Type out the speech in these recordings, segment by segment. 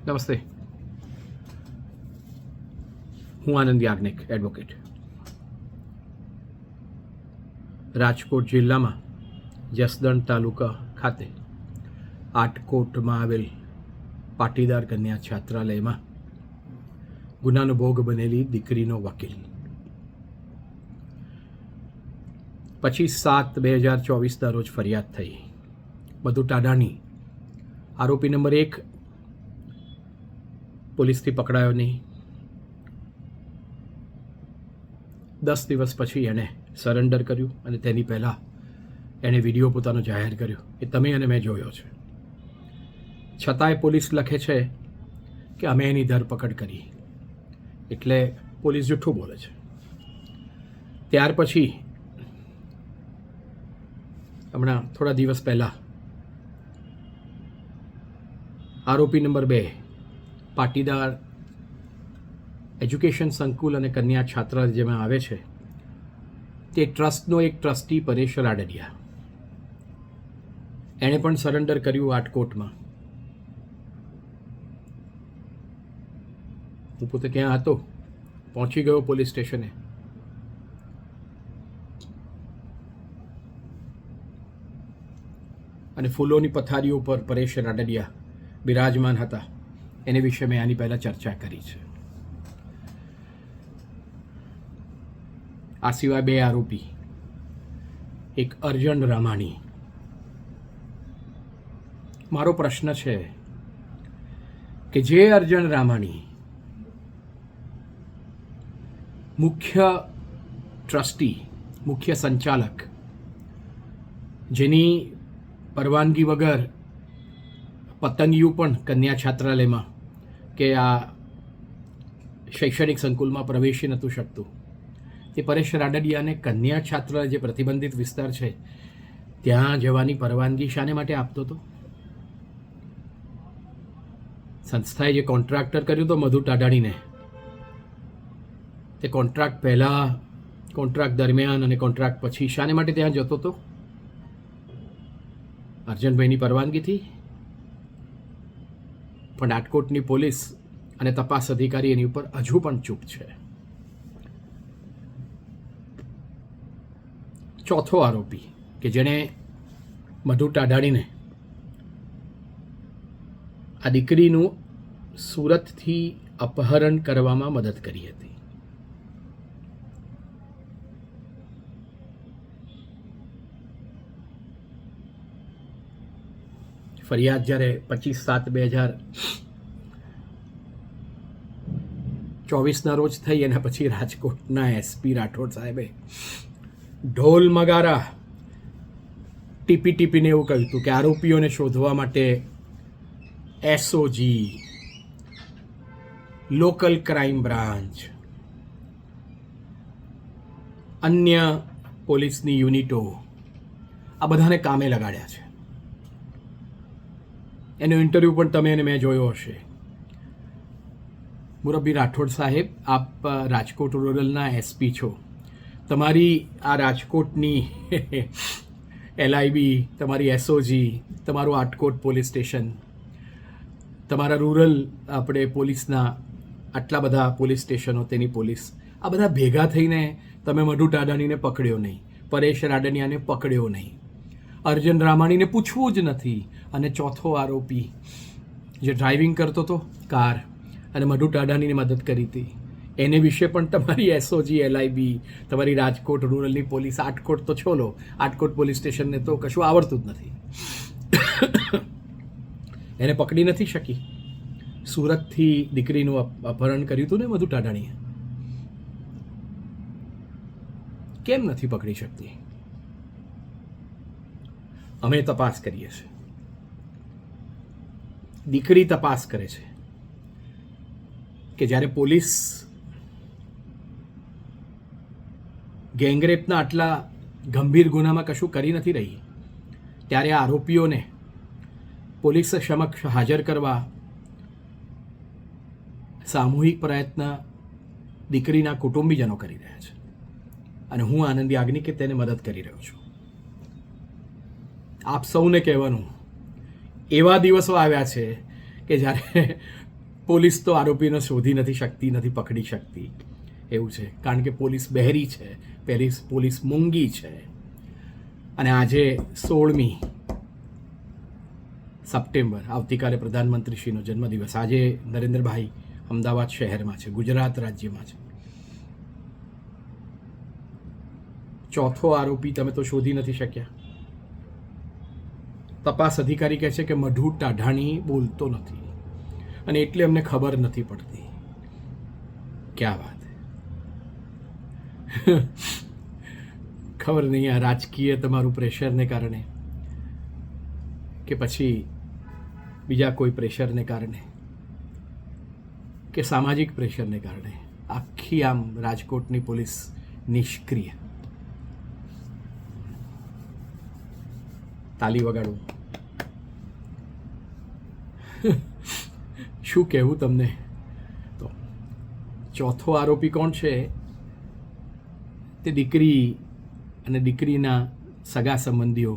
નમસ્તે, હું આનંદ યાજ્ઞિક એડવોકેટ. રાજકોટ જિલ્લામાં જસદણ તાલુકા ખાતે આટકોટમાં આવેલ પાટીદાર કન્યા છાત્રાલયમાં ગુનાનો ભોગ બનેલી દીકરીનો વકીલ 25/7/2024 રોજ ફરિયાદ થઈ. મધુ ટાડાણી આરોપી નંબર 1 પોલીસથી પકડાયો નહીં. 10 દિવસ પછી એણે સરેન્ડર કર્યું અને તેની પહેલાં એણે વિડીયો પોતાનો જાહેર કર્યો એ તમે અને મેં જોયો છે. છતાંય પોલીસ લખે છે કે અમે એની ધરપકડ કરી, એટલે પોલીસ જૂઠું બોલે છે. ત્યાર પછી હમણાં થોડા દિવસ પહેલાં આરોપી નંબર 2 પાટીદાર એજ્યુકેશન સંકુલ અને કન્યા છાત્રાલય જેમાં આવે છે તે ટ્રસ્ટનો એક ટ્રસ્ટી પરેશ રાડડિયા, એણે પણ સરેન્ડર કર્યું આટકોટમાં. હું પોતે ત્યાં હતો, પહોંચી ગયો પોલીસ સ્ટેશને. અને ફૂલોની પથારીઓ ઉપર પરેશ રાડડિયા બિરાજમાન હતા. એને વિશે મેં આની પહેલાં ચર્ચા કરી છે. આ સિવાય 2 આરોપી, એક અર્જન રામાણી. મારો પ્રશ્ન છે કે જે અર્જન રામાણી મુખ્ય ટ્રસ્ટી, મુખ્ય સંચાલક, જેની પરવાનગી વગર પતંગિયું પણ કન્યા છાત્રાલયમાં કે આ શૈક્ષણિક સંકુલમાં પ્રવેશી નહોતું શકતું, તે પરેશ રાડડિયાને કન્યા છાત્રાલય જે પ્રતિબંધિત વિસ્તાર છે ત્યાં જવાની પરવાનગી શાને માટે આપતો હતો? સંસ્થાએ જે કોન્ટ્રાક્ટર કર્યું હતો મધુ ટાડાણીને, તે કોન્ટ્રાક્ટ પહેલાં, કોન્ટ્રાક્ટ દરમિયાન અને કોન્ટ્રાક્ટ પછી શાને માટે ત્યાં જતો હતો? અર્જનભાઈની પરવાનગીથી. પણ રાજકોટની પોલીસ અને તપાસ અધિકારી એની ઉપર હજુ પણ ચૂપ છે. ચોથો આરોપી કે જેણે મધુ ટાડાણીને આ દીકરીનું સુરતથી અપહરણ કરવામાં મદદ કરી હતી. ફરિયાદ જ્યારે 25/7/2024 રોજ થઈ, એના પછી રાજકોટના એસપી રાઠોડ સાહેબે ઢોલ મગારા ટીપીને એવું કહ્યું હતું કે આરોપીઓને શોધવા માટે એસઓજી, લોકલ ક્રાઇમ બ્રાન્ચ, અન્ય પોલીસની યુનિટો, આ બધાને કામે લગાડ્યા છે. એનો ઇન્ટરવ્યૂ પણ તમે અને મેં જોયો હશે. મુરબ્બી રાઠોડ સાહેબ, આપ રાજકોટ રૂરલના એસપી છો. તમારી આ રાજકોટની LIB, તમારી એસઓજી, તમારું આટકોટ પોલીસ સ્ટેશન, તમારા રૂરલ આપણે પોલીસના આટલા બધા પોલીસ સ્ટેશનો, તેની પોલીસ, આ બધા ભેગા થઈને તમે મધુ ટાડાણીને પકડ્યો નહીં, પરેશ રાડડિયાને પકડ્યો નહીં, અર્જન રામાણીને પૂછવું જ નથી. અને ચોથો આરોપી જે ડ્રાઇવિંગ કરતો હતો કાર અને મધુ ટાડાણીને મદદ કરી હતી, એને વિશે પણ તમારી એસઓજી, LIB, તમારી રાજકોટ રૂરલની પોલીસ, આટકોટ તો છોલો, આટકોટ પોલીસ સ્ટેશનને તો કશું આવડતું જ નથી. એને પકડી નથી શકી. સુરતથી દીકરીનું અપહરણ કર્યું હતું ને મધુ ટાડાણીએ, કેમ નથી પકડી શકતી? અમે તપાસ કરીએ છીએ, દીકરી તપાસ કરે છે કે જ્યારે પોલીસ ગેંગરેપના આટલા ગંભીર ગુનામાં કશું કરી નથી રહી, ત્યારે આરોપીઓને પોલીસ સમક્ષ હાજર કરવા સામૂહિક પ્રયત્ન દીકરીના કુટુંબીજનો કરી રહ્યા છે. અને હું આનંદ યાજ્ઞિકે તેને મદદ કરી રહ્યો છું. આપ સૌને કહેવાનું, એવા દિવસો આવ્યા છે કે જ્યારે પોલીસ તો આરોપીને શોધી નથી શકતી, નથી પકડી શકતી એવું છે, કારણ કે પોલીસ બહેરી છે, પોલીસ મૂંગી છે. અને આજે 16મી સપ્ટેમ્બર, આવતીકાલે પ્રધાનમંત્રીશ્રીનો જન્મદિવસ. આજે નરેન્દ્રભાઈ અમદાવાદ શહેરમાં છે, ગુજરાત રાજ્યમાં છે. ચોથો આરોપી તમે તો શોધી નથી શક્યા. તપાસ અધિકારી કહે છે કે મઢુ ટાઢાણી બોલતો નથી અને એટલે અમને ખબર નથી પડતી. ક્યાં વાત. ખબર નહીં આ રાજકીય તમારું પ્રેશરને કારણે કે પછી બીજા કોઈ પ્રેશરને કારણે કે સામાજિક પ્રેશરને કારણે આખી આમ રાજકોટની પોલીસ નિષ્ક્રિય. તાલી વગાડું. શું કહેવું તમને. તો ચોથો આરોપી કોણ છે? તે દીકરી અને દીકરીના સગા સંબંધીઓ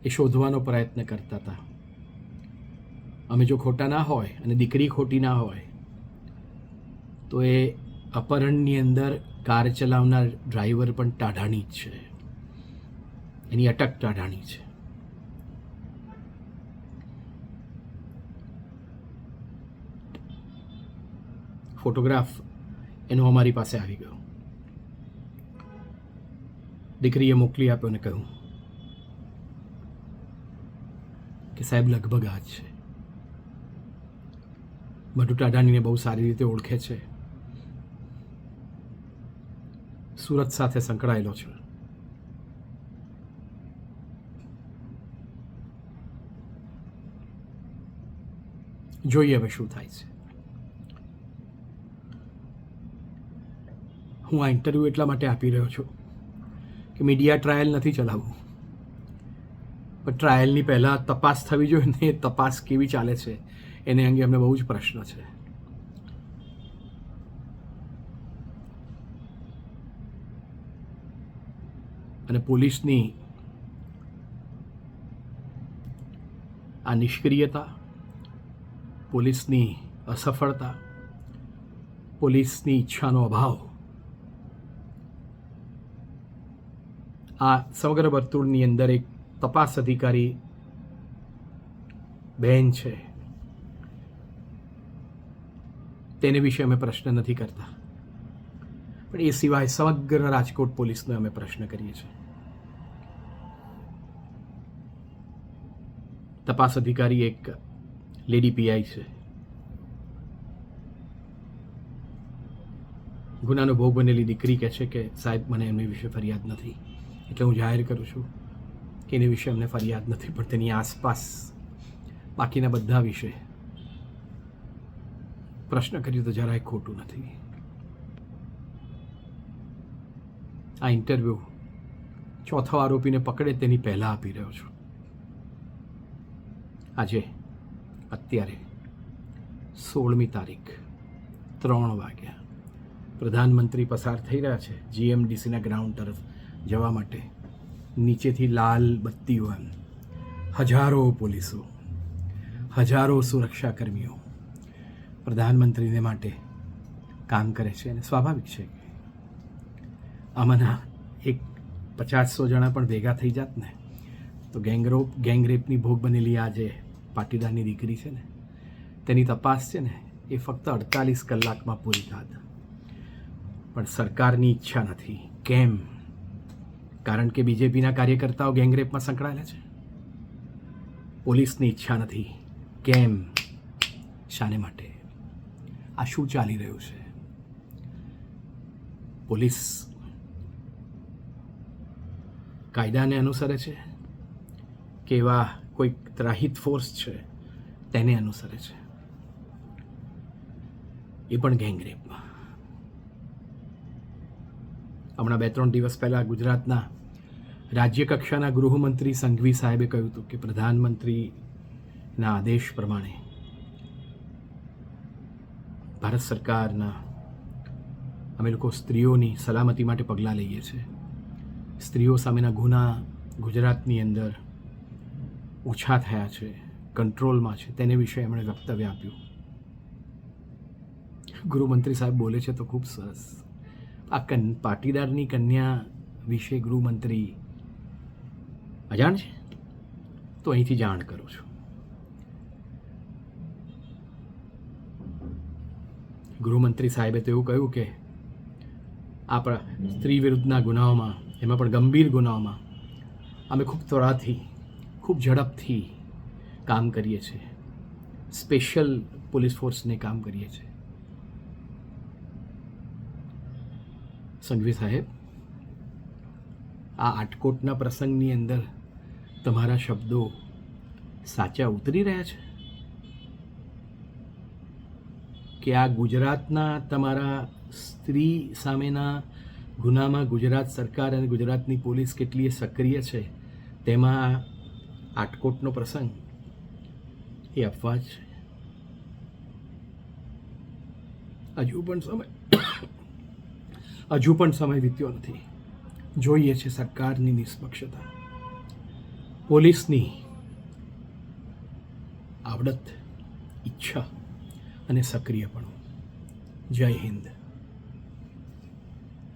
એ શોધવાનો પ્રયત્ન કરતા હતા. અમે જો ખોટા ના હોય અને દીકરી ખોટી ના હોય તો એ અપહરણની અંદર કાર ચલાવનાર ડ્રાઈવર પણ ટાઢાણી જ છે, એની અટક ટાઢાણી છે. ફોટોગ્રાફ એનો અમારી પાસે આવી ગયો. દીકરીએ મોકલી આપ્યો અને કહ્યું કે સાહેબ લગભગ આ જ છે. મઢુ ટાઢાણીને બહુ સારી રીતે ઓળખે છે, સુરત સાથે સંકળાયેલો છે. જોઈએ હવે શું થાય છે. હું આ ઇન્ટરવ્યૂ એટલા માટે આપી રહ્યો છું કે મીડિયા ટ્રાયલ નથી ચલાવવું, પણ ટ્રાયલની પહેલાં તપાસ થવી જોઈએ ને. એ તપાસ કેવી ચાલે છે એને અંગે અમને બહુ જ પ્રશ્ન છે. અને પોલીસની આ નિષ્ક્રિયતા, પોલીસની અસફળતા, પોલીસની ઈચ્છાનો અભાવ આ સમગ્ર વર્તુળની અંદર એક તપાસ અધિકારી બહેન છે તેને વિશે અમે પ્રશ્ન નથી કરતા, પણ એ સિવાય સમગ્ર રાજકોટ પોલીસનો અમે પ્રશ્ન કરીએ છીએ. તપાસ અધિકારી એક લેડી પીઆઈ છે. ગુનાનો ભોગ બનેલી દીકરી કહે છે કે સાહેબ મને એમની વિશે ફરિયાદ નથી, એટલે હું જાહેર કરું છું કે એની વિશે અમને ફરિયાદ નથી, પણ તેની આસપાસ બાકીના બધા વિશે પ્રશ્ન કર્યું તો જરાય ખોટું નથી. આ ઇન્ટરવ્યૂ ચોથો આરોપીને પકડે તેની પહેલાં આપી રહ્યો છું. આજે અત્યારે 16મી તારીખ 3 વાગ્યા પ્રધાનમંત્રી પસાર થઈ રહ્યા છે જીએમડીસીના ગ્રાઉન્ડ તરફ જવા માટે. નીચેથી લાલ બત્તીઓ, એમ હજારો પોલીસો, હજારો સુરક્ષાકર્મીઓ પ્રધાનમંત્રીને માટે કામ કરે છે. અને સ્વાભાવિક છે કે આમાંના 50-100 જણા પણ ભેગા થઈ જાત ને તો ગેંગરેપની ભોગ બનેલી આ જે પાટીદારની દીકરી છે ને તેની તપાસ છે ને એ ફક્ત 48 કલાકમાં પૂરી થાત. પણ સરકારની ઈચ્છા નથી. કેમ? કારણ કે બીજેપીના કાર્યકર્તાઓ ગેંગરેપમાં સંકળાયેલા છે. પોલીસની ઈચ્છા નથી. કેમ? શાને માટે? આ શું ચાલી રહ્યું છે? પોલીસ કાયદાને અનુસરે છે કે એવા કોઈ ત્રાહિત ફોર્સ છે તેને અનુસરે છે? એ પણ ગેંગરેપમાં. હમણાં 2-3 દિવસ પહેલાં ગુજરાતના રાજ્ય કક્ષાના ગૃહમંત્રી સંઘવી સાહેબે કહ્યું હતું કે પ્રધાનમંત્રીના આદેશ પ્રમાણે ભારત સરકારના અમે લોકો સ્ત્રીઓની સલામતી માટે પગલાં લઈએ છીએ. સ્ત્રીઓ સામેના ગુના ગુજરાતની અંદર ઓછા થયા છે, કંટ્રોલમાં છે, તેને વિશે એમણે વક્તવ્ય આપ્યું. ગૃહમંત્રી સાહેબ બોલે છે તો ખૂબ સરસ. આ પાટીદારની કન્યા વિશે ગૃહમંત્રી અજાણ છે? તો અહીંથી જાણ કરું છું. ગૃહમંત્રી સાહેબે તો એવું કહ્યું કે આપણા સ્ત્રી વિરુદ્ધના ગુનાઓમાં, એમાં પણ ગંભીર ગુનાઓમાં અમે ખૂબ ત્વરાથી, ખૂબ ઝડપથી કામ કરીએ છીએ. સ્પેશિયલ પોલીસ ફોર્સને કામ કરીએ છીએ. સંઘવી સાહેબ, આ આટકોટના પ્રસંગની અંદર તમારા શબ્દો સાચા ઉતરી રહ્યા છે કે આ ગુજરાતના તમારા સ્ત્રી સામેના ગુનામાં ગુજરાત સરકાર અને ગુજરાતની પોલીસ કેટલી સક્રિય છે તેમાં આટકોટનો પ્રસંગ એ અફવા છે? હજુ પણ સમય વીત્યો નથી. જોઈએ છે સરકારની નિષ્પક્ષતા, પોલીસની આવડત, ઈચ્છા અને સક્રિયપણું. જય હિન્દ.